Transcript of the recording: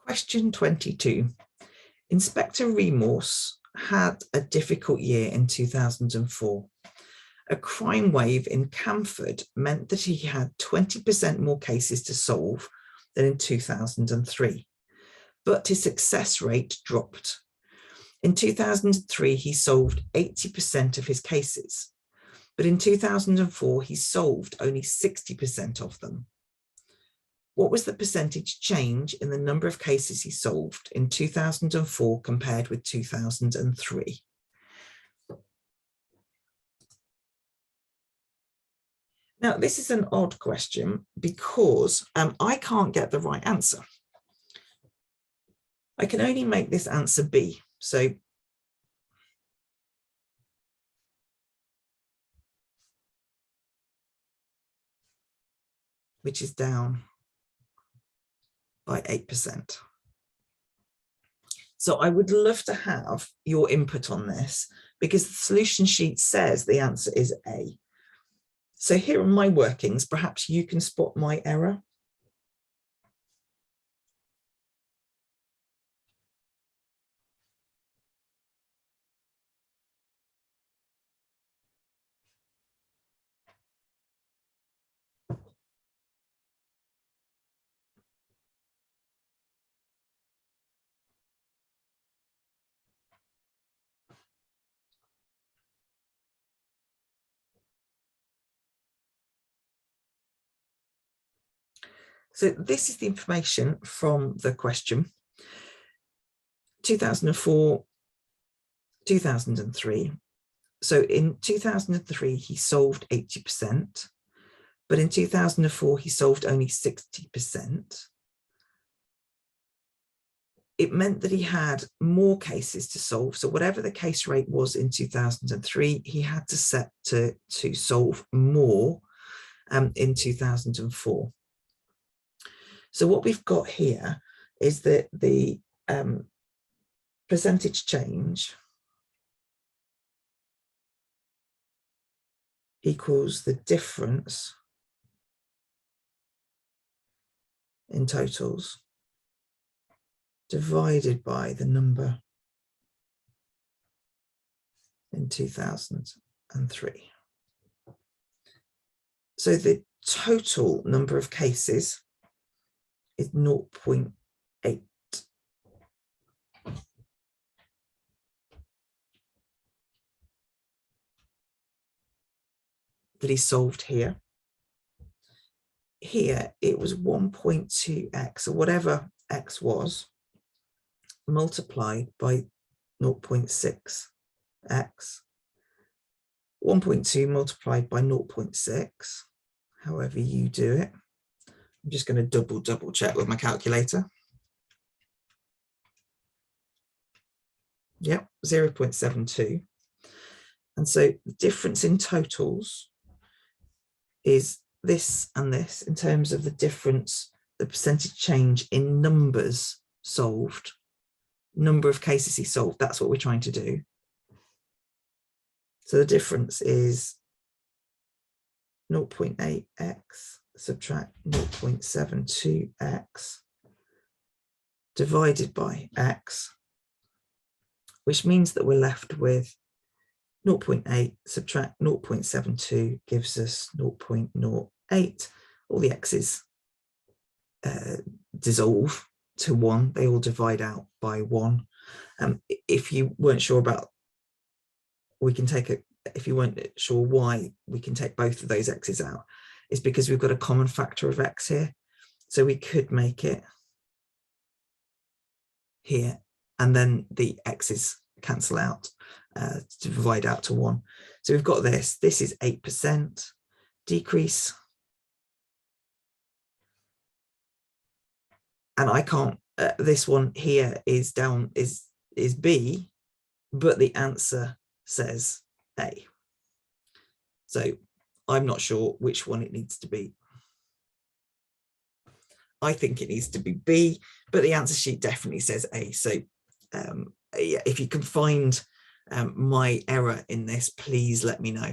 Question 22. Inspector Remorse had a difficult year in 2004. A crime wave in Camford meant that he had 20% more cases to solve than in 2003, but his success rate dropped. In 2003, he solved 80% of his cases, but in 2004, he solved only 60% of them. What was the percentage change in the number of cases he solved in 2004 compared with 2003? Now, this is an odd question because I can't get the right answer. I can only make this answer B. So which is down by 8%. So I would love to have your input on this because the solution sheet says the answer is A. So here are my workings. Perhaps you can spot my error. So this is the information from the question. 2004, 2003. So in 2003, he solved 80%, but in 2004, he solved only 60%. It meant that he had more cases to solve. So whatever the case rate was in 2003, he had to set to solve more in 2004. So what we've got here is that the percentage change equals the difference in totals divided by the number in 2003. So the total number of cases is 0.8. That he solved here. Here it was 1.2x, or whatever x was, multiplied by 0.6x. 1.2 multiplied by 0.6, however you do it. I'm just going to double check with my calculator. Yep, 0.72. And so the difference in totals is this and this in terms of the difference, the percentage change in numbers solved, number of cases he solved. That's what we're trying to do. So the difference is 0.8x subtract 0.72x divided by x, which means that we're left with 0.8 subtract 0.72 gives us 0.08. All the x's dissolve to 1. They all divide out by 1. If you weren't sure about, we can take a, if you weren't sure why we can take both of those x's out, it's because we've got a common factor of x here. So we could make it here, and then the x's cancel out to divide out to 1. So we've got this. This is 8% decrease. And I can't, this one here is down, is B, but the answer says A. So I'm not sure which one it needs to be. I think it needs to be B, but the answer sheet definitely says A. So yeah, if you can find my error in this, please let me know.